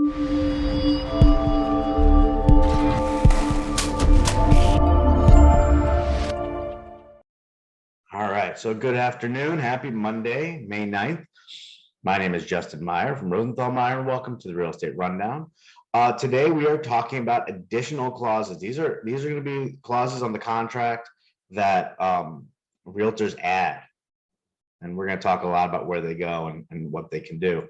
All right, so good afternoon. Happy Monday, May 9th. My name is Justin Meyer from Rosenthal Meyer, and welcome to the Real Estate Rundown. Today we are talking about additional clauses. These are going to be clauses on the contract that realtors add, and we're going to talk a lot about where they go and what they can do.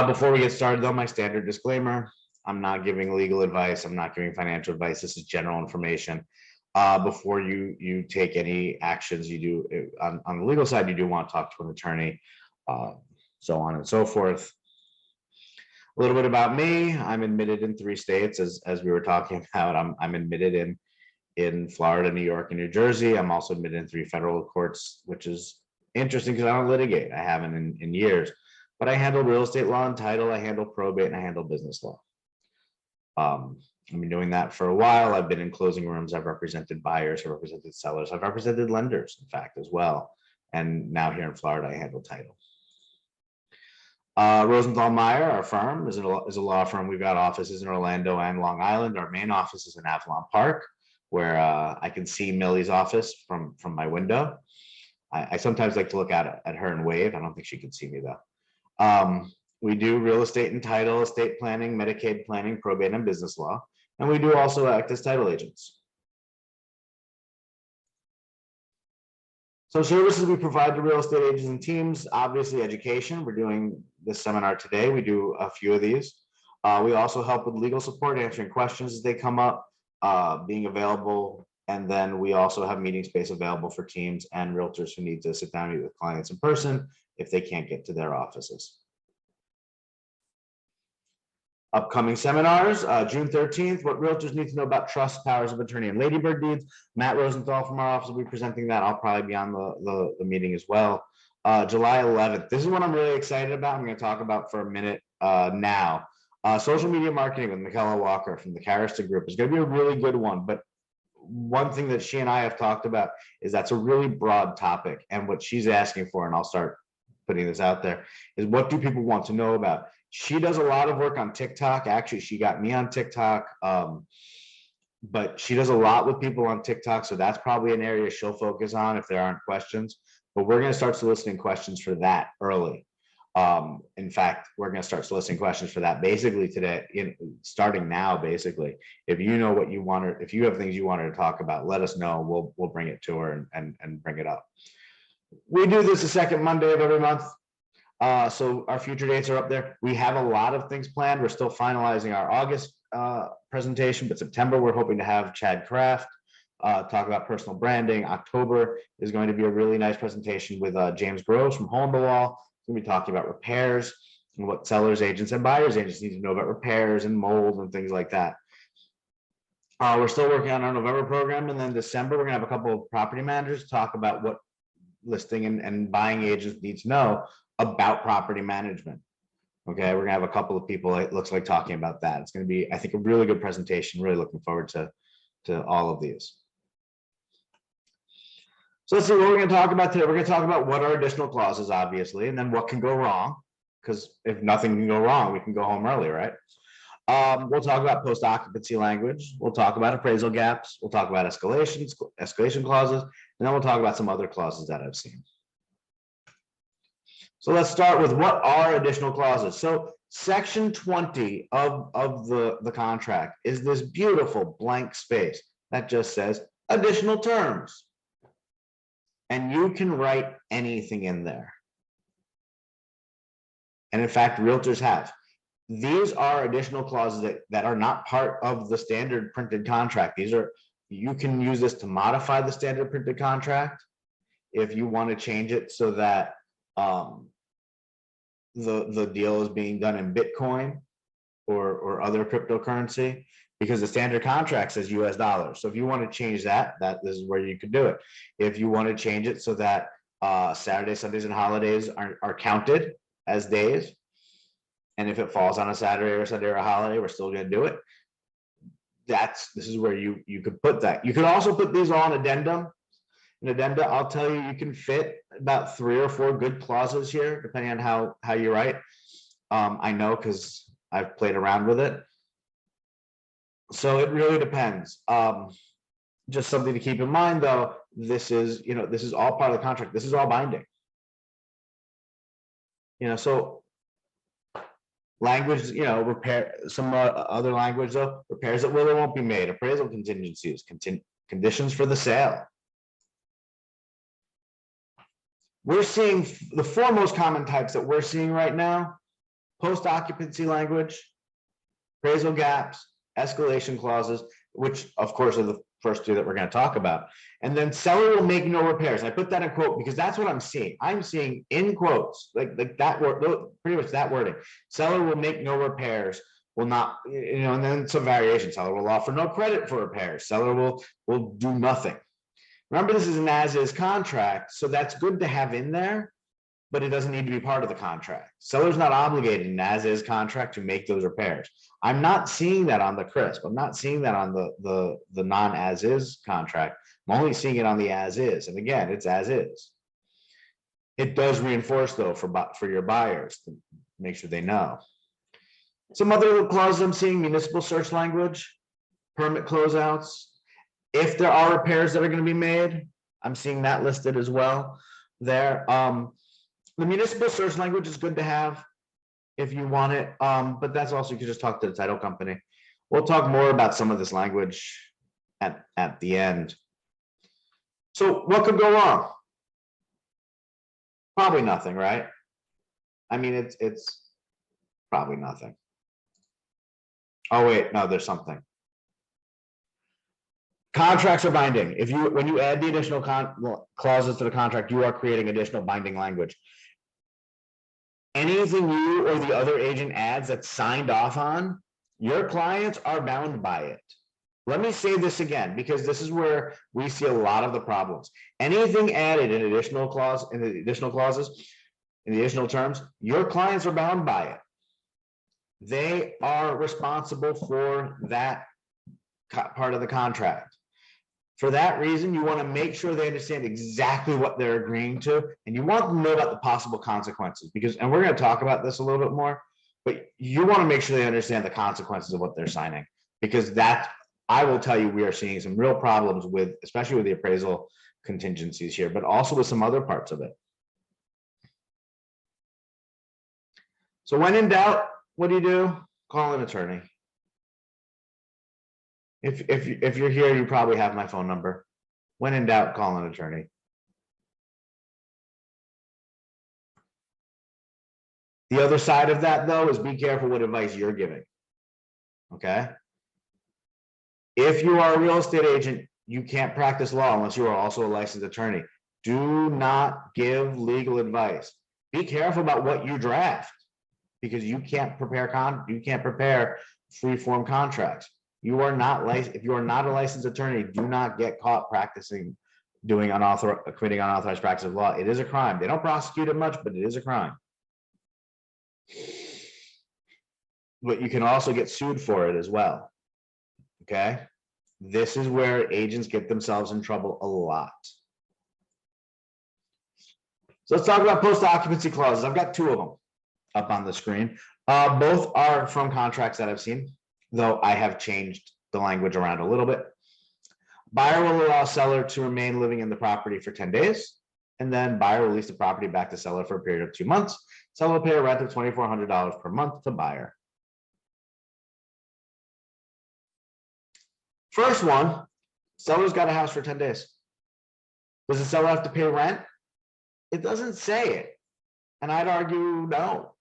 Before we get started, though, my standard disclaimer: I'm not giving legal advice. I'm not giving financial advice. This is general information. Before you take any actions, you do on the legal side, you do want to talk to an attorney, so on and so forth. A little bit about me: I'm admitted in 3 states, as we were talking about. I'm admitted in Florida, New York, and New Jersey. I'm also admitted in 3 federal courts, which is interesting because I don't litigate. I haven't in years, but I handle real estate law and title. I handle probate, and I handle business law. I've been doing that for a while. I've been in closing rooms. I've represented buyers. I've represented sellers. I've represented lenders, in fact, as well. And now here in Florida, I handle title. Rosenthal Meyer, our firm, is a law firm. We've got offices in Orlando and Long Island. Our main office is in Avalon Park, where I can see Millie's office from my window. I sometimes like to look at her and wave. I don't think she can see me, though. We do real estate and title, estate planning, Medicaid planning, probate, and business law. And we do also act as title agents. So services we provide to real estate agents and teams: obviously education. We're doing this seminar today. We do a few of these. We also help with legal support, answering questions as they come up, being available. And then we also have meeting space available for teams and realtors who need to sit down and meet with clients in person if they can't get to their offices. Upcoming seminars: June 13th, what realtors need to know about trust, powers of attorney, and ladybird deeds. Matt Rosenthal from our office will be presenting that. I'll probably be on the meeting as well. July 11th, this is what I'm really excited about. I'm going to talk about for a minute now. Social media marketing with Michaela Walker from the Carriston Group is going to be a really good one. But one thing that she and I have talked about is that's a really broad topic. And what she's asking for, and I'll start putting this out there, is what do people want to know about? She does a lot of work on TikTok. Actually, she got me on TikTok, but she does a lot with people on TikTok. So that's probably an area she'll focus on if there aren't questions. But we're going to start soliciting questions for that early. In fact, we're going to start soliciting questions for that basically today, starting now. Basically, if you know what you want, or if you have things you want her to talk about, let us know. We'll bring it to her and bring it up. We do this the second Monday of every month. So our future dates are up there. We have a lot of things planned. We're still finalizing our August presentation, but September we're hoping to have Chad Kraft talk about personal branding. October is going to be a really nice presentation with James Groves from Hole in the Wall. He's going to be talking about repairs and what sellers agents and buyers agents need to know about repairs and mold and things like that. We're still working on our November program, and then December we're going to have a couple of property managers talk about what listing and buying agents need to know about property management. Okay, we're gonna have a couple of people, it looks like, talking about that. It's gonna be, I think, a really good presentation. Really looking forward to all of these. So let's see what we're gonna talk about today. We're gonna talk about what are additional clauses, obviously, and then what can go wrong, because if nothing can go wrong, we can go home early, right? We'll talk about post-occupancy language. We'll talk about appraisal gaps. We'll talk about escalation clauses, and then we'll talk about some other clauses that I've seen. So let's start with what are additional clauses. So section 20 of the contract is this beautiful blank space that just says additional terms. And you can write anything in there. And in fact, realtors have. These are additional clauses that are not part of the standard printed contract. You can use this to modify the standard printed contract if you want to change it so that the deal is being done in Bitcoin or other cryptocurrency, because the standard contract says US dollars. So if you want to change that, this is where you could do it. If you want to change it so that Saturdays, Sundays, and holidays are counted as days, and if it falls on a Saturday or Sunday or a holiday, we're still going to do it. This is where you could put that. You could also put these all in addendum. An addenda, I'll tell you, you can fit about 3 or 4 good clauses here, depending on how you write. I know because I've played around with it. So it really depends. Just something to keep in mind, though, this is, this is all part of the contract. This is all binding. So language, repair, some other language, though, repairs that will or won't be made, appraisal contingencies, conditions for the sale. We're seeing the four most common types that we're seeing right now: post-occupancy language, appraisal gaps, escalation clauses, which of course are the first two that we're going to talk about. And then seller will make no repairs. I put that in quote because that's what I'm seeing. I'm seeing in quotes, like that word, pretty much that wording. Seller will make no repairs, will not, and then some variation. Seller will offer no credit for repairs. Seller will do nothing. Remember, this is an as-is contract, so that's good to have in there, but it doesn't need to be part of the contract. Seller's not obligated in an as-is contract to make those repairs. I'm not seeing that on the CRISP. I'm not seeing that on the non-as-is contract. I'm only seeing it on the as-is. And again, it's as-is. It does reinforce, though, for your buyers to make sure they know. Some other clauses I'm seeing: municipal search language, permit closeouts. If there are repairs that are going to be made, I'm seeing that listed as well there. The municipal search language is good to have if you want it, but that's also, you can just talk to the title company. We'll talk more about some of this language at the end. So what could go wrong? Probably nothing, right? I mean, it's probably nothing. Oh wait, no, there's something. Contracts are binding. When you add the additional clauses to the contract, you are creating additional binding language. Anything you or the other agent adds that's signed off on, your clients are bound by it. Let me say this again, because this is where we see a lot of the problems. Anything added in additional clauses, in the additional terms, your clients are bound by it. They are responsible for that part of the contract. For that reason, you want to make sure they understand exactly what they're agreeing to, and you want them to know about the possible consequences, and we're going to talk about this a little bit more, but you want to make sure they understand the consequences of what they're signing, because I will tell you, we are seeing some real problems with, especially with the appraisal contingencies here, but also with some other parts of it. So when in doubt, what do? Call an attorney. If you're here, you probably have my phone number. When in doubt, call an attorney. The other side of that, though, is be careful what advice you're giving. Okay? If you are a real estate agent, you can't practice law unless you are also a licensed attorney. Do not give legal advice. Be careful about what you draft, because you can't prepare free-form contracts. You are not licensed. If you are not a licensed attorney, do not get caught practicing committing unauthorized practice of law. It is a crime. They don't prosecute it much, but it is a crime. But you can also get sued for it as well. Okay, this is where agents get themselves in trouble a lot. So let's talk about post-occupancy clauses. I've got two of them up on the screen. Both are from contracts that I've seen, though I have changed the language around a little bit. Buyer will allow seller to remain living in the property for 10 days, and then buyer will lease the property back to seller for a period of 2 months. Seller will pay a rent of $2,400 per month to buyer. First one, seller's got a house for 10 days. Does the seller have to pay rent? It doesn't say it, and I'd argue no.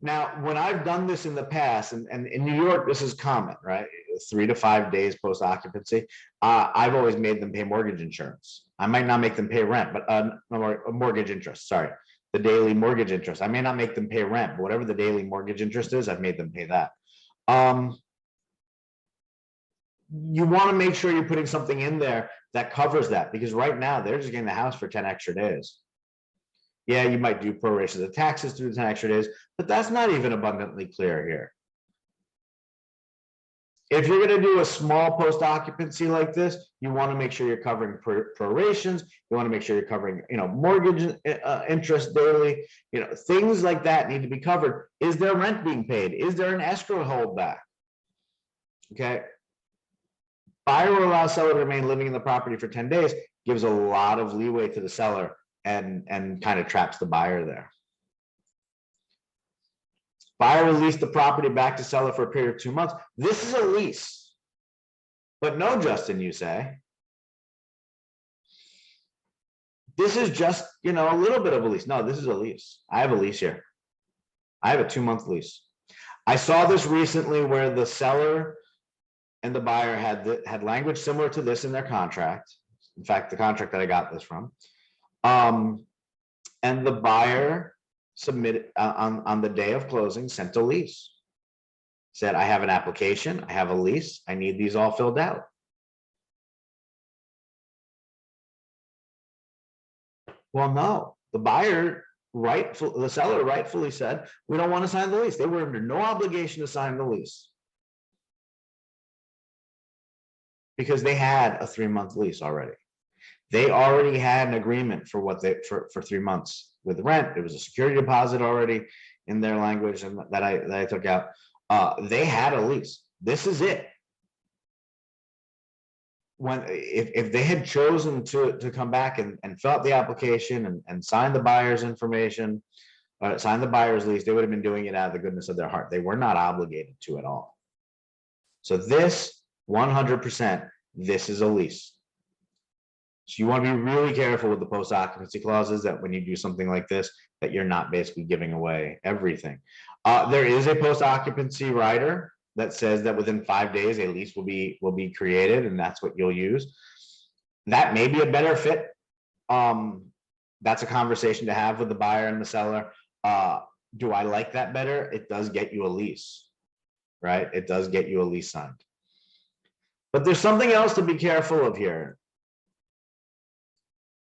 Now, when I've done this in the past, and in New York, this is common, right? 3 to 5 days post-occupancy. I've always made them pay mortgage insurance. I might not make them pay rent, but mortgage interest, sorry. The daily mortgage interest. I may not make them pay rent, but whatever the daily mortgage interest is, I've made them pay that. You want to make sure you're putting something in there that covers that, because right now they're just getting the house for 10 extra days. Yeah, you might do prorations of taxes through the 10 extra days, but that's not even abundantly clear here. If you're going to do a small post occupancy like this, you want to make sure you're covering prorations. You want to make sure you're covering, mortgage interest daily. Things like that need to be covered. Is there rent being paid? Is there an escrow holdback? Okay. Buyer will allow seller to remain living in the property for 10 days, gives a lot of leeway to the seller and kind of traps the buyer there. Buyer will lease the property back to seller for a period of 2 months. This is a lease. But no, Justin, you say. This is just, a little bit of a lease. No, this is a lease. I have a lease here. I have a 2-month lease. I saw this recently where the seller and the buyer had language similar to this in their contract. In fact, the contract that I got this from. And the buyer submitted on the day of closing, sent a lease. Said, I have an application, I have a lease, I need these all filled out. Well, no, the seller rightfully said, we don't want to sign the lease. They were under no obligation to sign the lease because they had a 3-month lease already. They already had an agreement for for 3 months with rent. It was a security deposit already in their language, and that I took out. They had a lease. This is it. If they had chosen to come back and fill out the application and sign the buyer's information, sign the buyer's lease, they would have been doing it out of the goodness of their heart. They were not obligated to at all. So this 100%, this is a lease. So you want to be really careful with the post-occupancy clauses, that when you do something like this, that you're not basically giving away everything. There is a post-occupancy rider that says that within 5 days a lease will be created, and that's what you'll use. That may be a better fit. That's a conversation to have with the buyer and the seller. Do I like that better? It does get you a lease, right? It does get you a lease signed. But there's something else to be careful of here.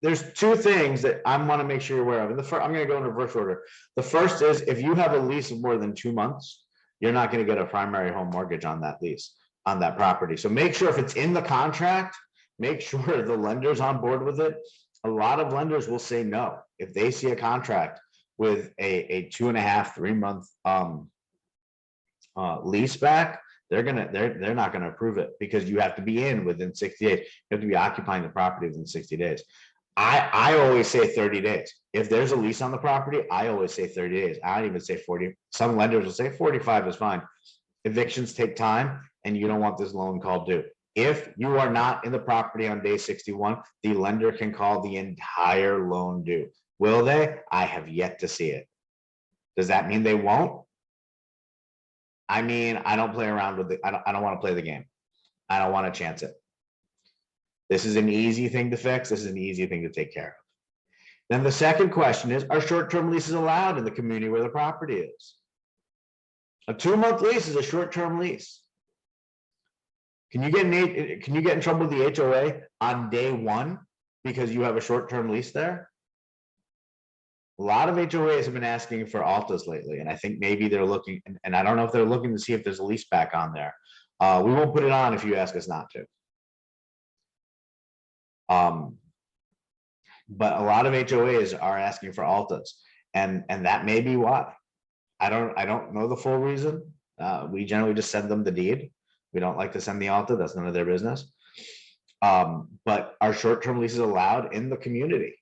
There's 2 things that I want to make sure you're aware of. And I'm going to go in reverse order. The first is, if you have a lease of more than 2 months, you're not going to get a primary home mortgage on that lease, on that property. So make sure if it's in the contract, make sure the lender's on board with it. A lot of lenders will say no. If they see a contract with a 2.5, 3 month lease back, they're not going to approve it, because you have to be in within 60 days. You have to be occupying the property within 60 days. I always say 30 days. If there's a lease on the property, I always say 30 days. I don't even say 40. Some lenders will say 45 is fine. Evictions take time, and you don't want this loan called due. If you are not in the property on day 61, the lender can call the entire loan due. Will they? I have yet to see it. Does that mean they won't? I mean, I don't play around with it. I don't want to play the game. I don't want to chance it. This is an easy thing to fix. This is an easy thing to take care of. Then the second question is, are short-term leases allowed in the community where the property is? A 2-month lease is a short-term lease. Can you get in trouble with the HOA on day 1 because you have a short-term lease there? A lot of HOAs have been asking for altas lately, and I think maybe they're looking, and I don't know if they're looking to see if there's a lease back on there. We won't put it on if you ask us not to. But a lot of HOAs are asking for altas, and that may be why. I don't know the full reason. We generally just send them the deed. We don't like to send the alta. That's none of their business. But are short-term leases allowed in the community?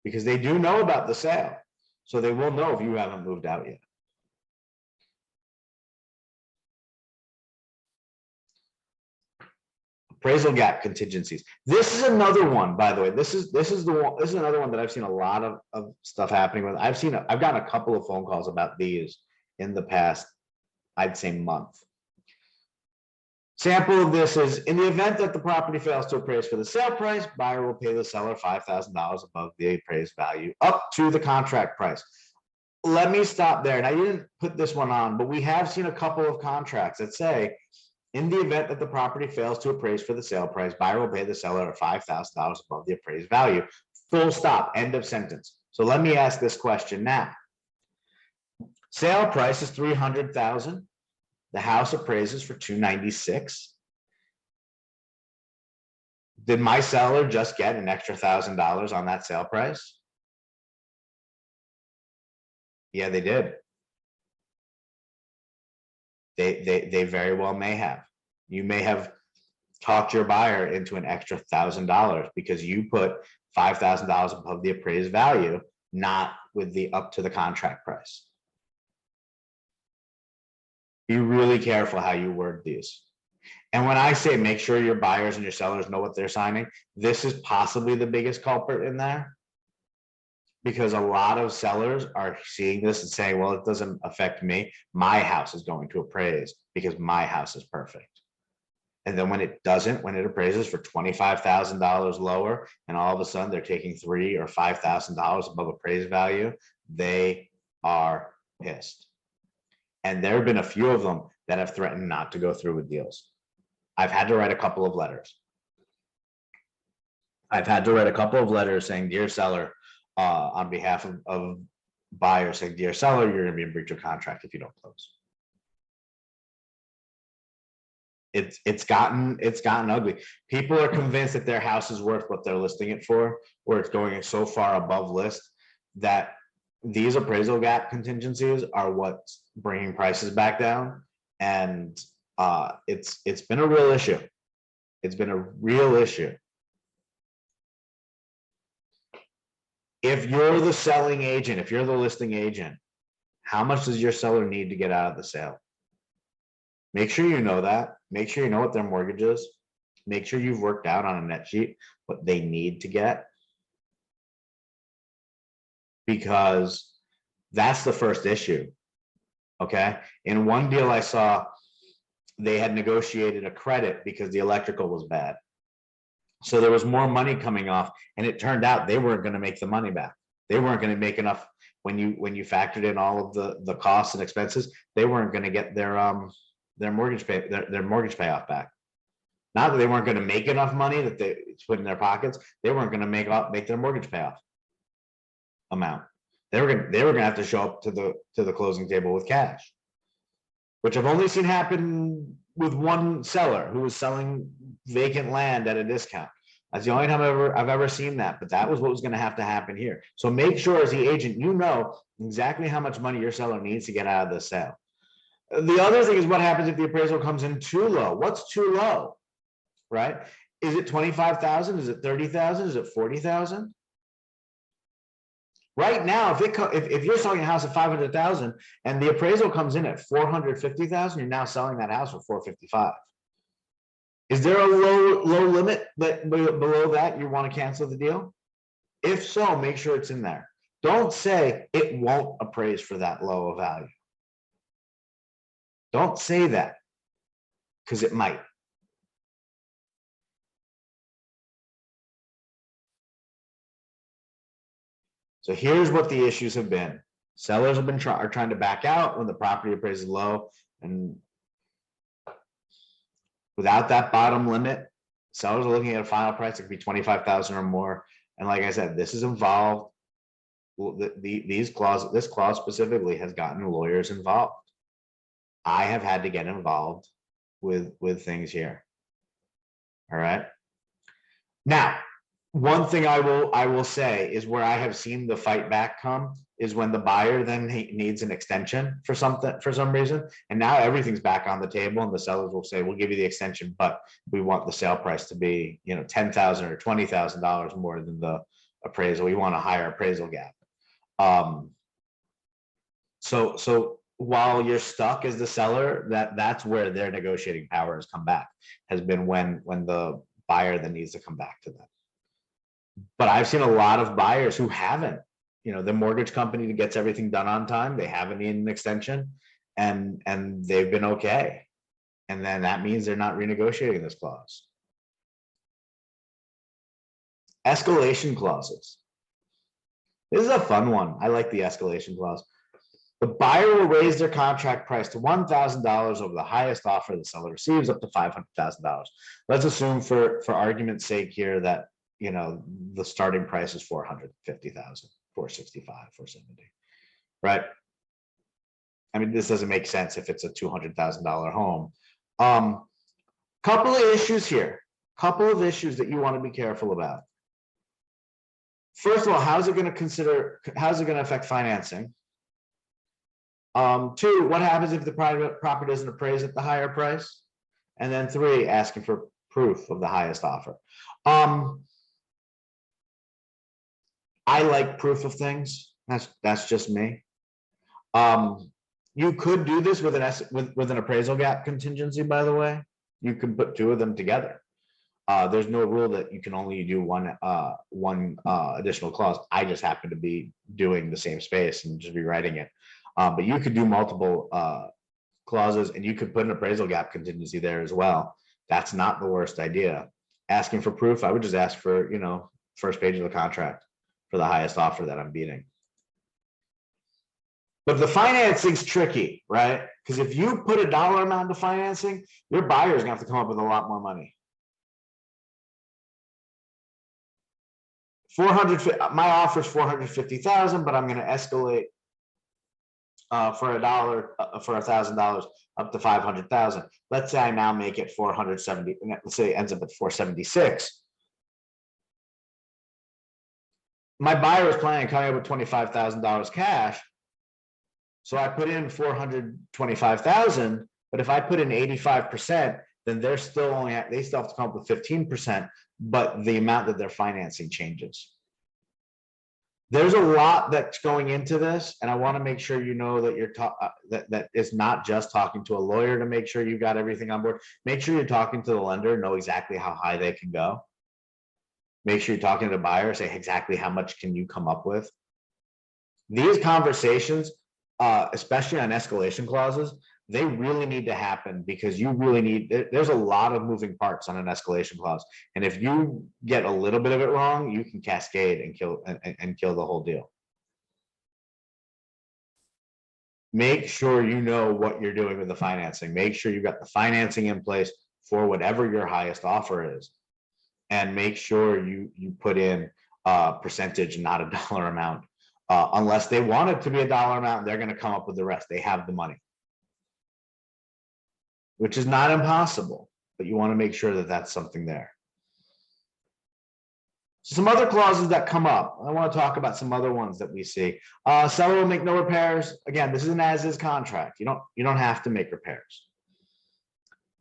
Because they do know about the sale, so they will know if you haven't moved out yet. Appraisal gap contingencies. This is another one, by the way. This is another one that I've seen a lot of stuff happening with. I've gotten a couple of phone calls about these in the past, I'd say, month. Sample of this is, in the event that the property fails to appraise for the sale price, buyer will pay the seller $5,000 above the appraised value up to the contract price. Let me stop there. And I didn't put this one on, but we have seen a couple of contracts that say, in the event that the property fails to appraise for the sale price, buyer will pay the seller $5,000 above the appraised value. Full stop, end of sentence. So let me ask this question now. Sale price is $300,000. The house appraises for 296. Did my seller just get an extra $1,000 on that sale price? Yeah, they did. They very well may have. You may have talked your buyer into an extra $1,000 because you put $5,000 above the appraised value, not with the up to the contract price. Be really careful how you word these. And when I say make sure your buyers and your sellers know what they're signing, this is possibly the biggest culprit in there. Because a lot of sellers are seeing this and saying, well, it doesn't affect me. My house is going to appraise because my house is perfect. And then when it doesn't, when it appraises for $25,000 lower, and all of a sudden they're taking $3,000 or $5,000 above appraised value, they are pissed. And there have been a few of them that have threatened not to go through with deals. I've had to write a couple of letters. Saying, dear seller, on behalf of buyers, saying, dear seller, you're going to be in breach of contract if you don't close. It's gotten ugly. People are convinced that their house is worth what they're listing it for, or it's going so far above list that these appraisal gap contingencies are what's bringing prices back down. And it's been a real issue. It's been a real issue. If you're the selling agent, if you're the listing agent, how much does your seller need to get out of the sale? Make sure you know that. Make sure you know what their mortgage is. Make sure you've worked out on a net sheet what they need to get. Because that's the first issue. Okay. In one deal I saw, they had negotiated a credit because the electrical was bad. So there was more money coming off, and it turned out they weren't going to make the money back. They weren't going to make enough when you factored in all of the costs and expenses. They weren't going to get their mortgage payoff back. Not that they weren't going to make enough money that they put in their pockets. They weren't going to make their mortgage payoff amount. They were going to have to show up to the closing table with cash, which I've only seen happen with one seller who was selling vacant land at a discount. That's the only time I've ever seen that, but that was what was going to happen here. So make sure as the agent, you know exactly how much money your seller needs to get out of the sale. The other thing is what happens if the appraisal comes in too low. What's too low, right? Is it 25,000? Is it 30,000? Is it 40,000? Right now, if you're selling a house at 500,000 and the appraisal comes in at 450,000, you're now selling that house for 455. Is there a low limit that below that you want to cancel the deal? If so, make sure it's in there. Don't say it won't appraise for that low of value. Don't say that, because it might. So here's what the issues have been. Sellers have been trying to back out when the property appraises low, and without that bottom limit, sellers are looking at a final price that could be 25,000 or more. And like I said, this is involved. This clause specifically has gotten lawyers involved. I have had to get involved with things here. All right. Now, one thing I will say is where I have seen the fight back come is when the buyer then needs an extension for some reason, and now everything's back on the table, and the sellers will say, we'll give you the extension, but we want the sale price to be, $10,000 or $20,000 more than the appraisal. We want a higher appraisal gap. So while you're stuck as the seller, that's where their negotiating power has come back, has been when the buyer then needs to come back to them. But I've seen a lot of buyers who haven't, the mortgage company gets everything done on time. They haven't needed an extension, and they've been okay. And then that means they're not renegotiating this clause. Escalation clauses. This is a fun one. I like the escalation clause. The buyer will raise their contract price to $1,000 over the highest offer the seller receives, up to $500,000. Let's assume for argument's sake here that the starting price is 450,000, 465, 470, right? I mean, this doesn't make sense if it's a $200,000 home. Couple of issues here, couple of issues that you want to be careful about. First of all, how's it going to affect financing? Two, what happens if the private property doesn't appraise at the higher price? And then three, asking for proof of the highest offer. I like proof of things. That's just me. You could do this with an appraisal gap contingency, by the way. You can put two of them together. There's no rule that you can only do one additional clause. I just happen to be doing the same space and just rewriting it. But you could do multiple clauses, and you could put an appraisal gap contingency there as well. That's not the worst idea. Asking for proof, I would just ask for, first page of the contract for the highest offer that I'm beating. But the financing's tricky, right? Because if you put a dollar amount to financing, your buyer's gonna have to come up with a lot more money. 400, my offer is 450,000, but I'm going to escalate for $1,000 up to 500,000. Let's say I now make it 470. Let's say it ends up at 476. My buyer was planning on coming up with $25,000 cash, so I put in 425,000. But if I put in 85%, then they still have to come up with 15%. But the amount that they're financing changes. There's a lot that's going into this, and I want to make sure you know that you're that is not just talking to a lawyer to make sure you got everything on board. Make sure you're talking to the lender, know exactly how high they can go. Make sure you're talking to the buyer, say exactly how much can you come up with. These conversations, especially on escalation clauses, they really need to happen, because you really need, there's a lot of moving parts on an escalation clause. And if you get a little bit of it wrong, you can cascade and kill the whole deal. Make sure you know what you're doing with the financing. Make sure you've got the financing in place for whatever your highest offer is. And make sure you put in a percentage, not a dollar amount. Unless they want it to be a dollar amount, they're going to come up with the rest. They have the money, which is not impossible, but you want to make sure that that's something there. Some other clauses that come up. I want to talk about some other ones that we see. Seller will make no repairs. Again, this is an as-is contract. You don't have to make repairs.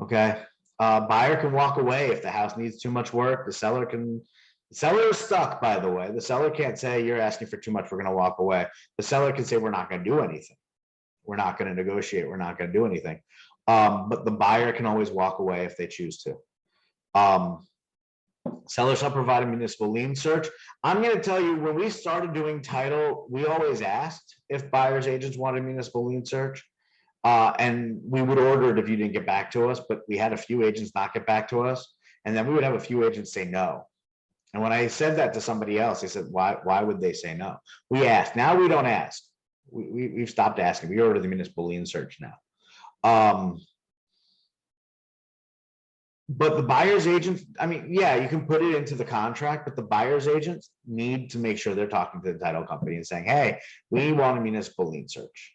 Okay. Buyer can walk away if the house needs too much work. The seller is stuck, by the way. The seller can't say, you're asking for too much, we're going to walk away. The seller can say, we're not going to do anything. We're not going to negotiate. We're not going to do anything. But the buyer can always walk away if they choose to. Seller shall provide a municipal lien search. I'm going to tell you, when we started doing title, we always asked if buyers agents wanted a municipal lien search. And we would order it if you didn't get back to us, but we had a few agents not get back to us. And then we would have a few agents say no. And when I said that to somebody else, they said, why would they say no? We asked. Now we don't ask. We've stopped asking. We order the municipal lien search now. But the buyer's agents, I mean, yeah, you can put it into the contract, but the buyer's agents need to make sure they're talking to the title company and saying, hey, we want a municipal lien search.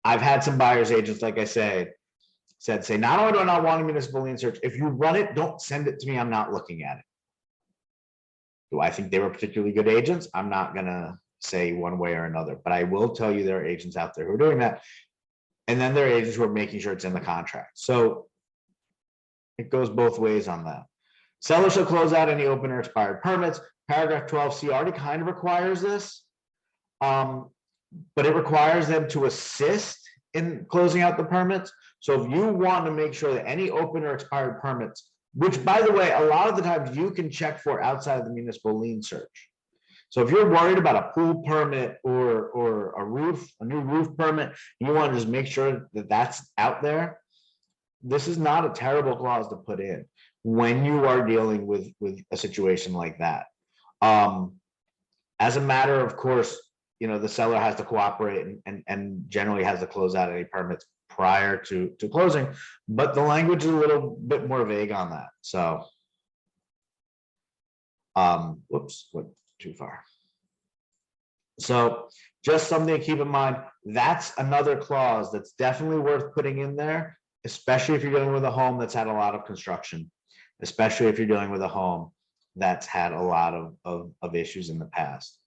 I've had some buyer's agents, like I said, say, not only do I not want a municipal lien search, if you run it, don't send it to me. I'm not looking at it. Do I think they were particularly good agents? I'm not going to say one way or another, but I will tell you there are agents out there who are doing that. And then there are agents who are making sure it's in the contract. So it goes both ways on that. Seller shall close out any open or expired permits. Paragraph 12C already kind of requires this, but it requires them to assist in closing out the permits. So if you want to make sure that any open or expired permits, which, by the way, a lot of the times you can check for outside of the municipal lien search. So if you're worried about a pool permit or a new roof permit, you want to just make sure that that's out there, this is not a terrible clause to put in when you are dealing with a situation like that. As a matter of course, the seller has to cooperate and generally has to close out any permits prior to closing, but the language is a little bit more vague on that. So, whoops, went too far. So Just something to keep in mind. That's another clause that's definitely worth putting in there, especially if you're dealing with a home that's had a lot of construction, especially if you're dealing with a home that's had a lot of issues in the past.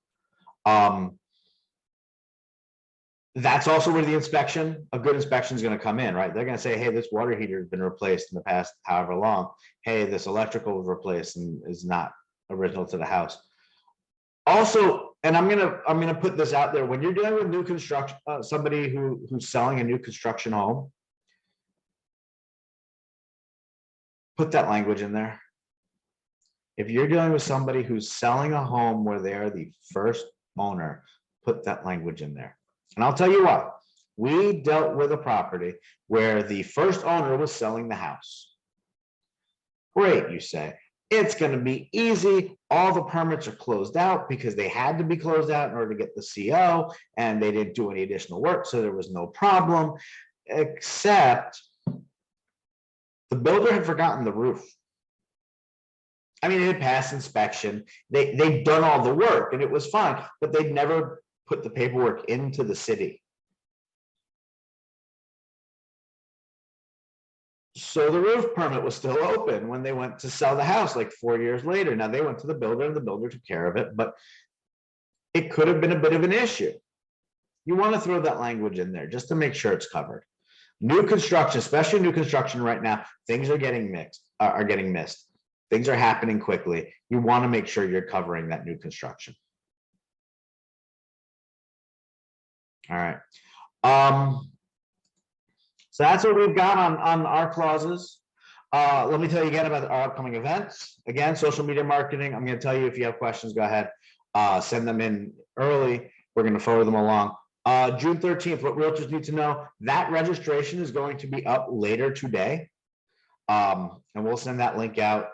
That's also where the inspection, a good inspection is going to come in, right? They're going to say, hey, this water heater has been replaced in the past however long. Hey, this electrical was replaced and is not original to the house. Also, and I'm gonna put this out there, when you're dealing with new construction, somebody who's selling a new construction home, put that language in there. If you're dealing with somebody who's selling a home where they are the first owner, put that language in there. And I'll tell you what, we dealt with a property where the first owner was selling the house. Great, you say. It's going to be easy. All the permits are closed out because they had to be closed out in order to get the CO, and they didn't do any additional work, so there was no problem, except the builder had forgotten the roof. I mean, it had passed inspection. They'd done all the work and it was fine, but they'd never put the paperwork into the city. So the roof permit was still open when they went to sell the house like 4 years later. Now they went to the builder and the builder took care of it, but it could have been a bit of an issue. You want to throw that language in there just to make sure it's covered. New construction, especially new construction right now, things are getting missed. Things are happening quickly. You want to make sure you're covering that new construction. All right. So that's what we've got on our clauses. Let me tell you again about our upcoming events. Again, social media marketing. I'm going to tell you if you have questions, go ahead. Send them in early. We're going to forward them along. June 13th, what realtors need to know, that registration is going to be up later today. And we'll send that link out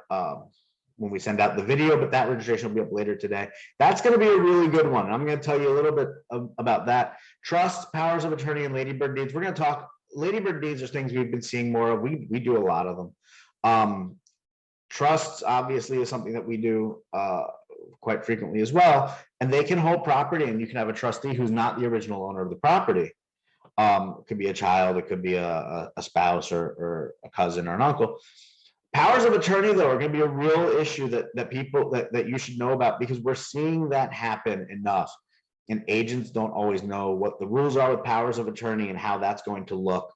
when we send out the video, but that registration will be up later today. That's going to be a really good one. I'm going to tell you a little bit about that. Trust, powers of attorney, and ladybird deeds. We're going to talk. Ladybird deeds are things we've been seeing more of. We do a lot of them. Trusts obviously is something that we do quite frequently as well, and they can hold property, and you can have a trustee who's not the original owner of the property. It could be a child, it could be a spouse or a cousin or an uncle. Powers of attorney, though, are going to be a real issue that you should know about, because we're seeing that happen enough. And agents don't always know what the rules are with powers of attorney and how that's going to look.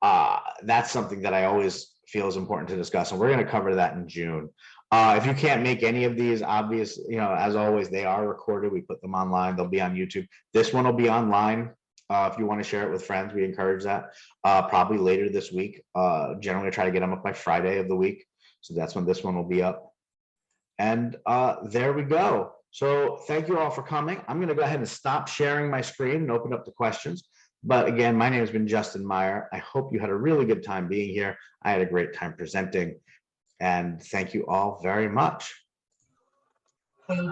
That's something that I always feel is important to discuss, and we're going to cover that in June. If you can't make any of these, obvious, as always, they are recorded. We put them online. They'll be on YouTube. This one will be online. If you want to share it with friends, we encourage that. Probably later this week. Generally, I try to get them up by Friday of the week. So that's when this one will be up. And there we go. So thank you all for coming. I'm going to go ahead and stop sharing my screen and open up the questions. But again, my name has been Justin Meyer. I hope you had a really good time being here. I had a great time presenting. And thank you all very much. Hey,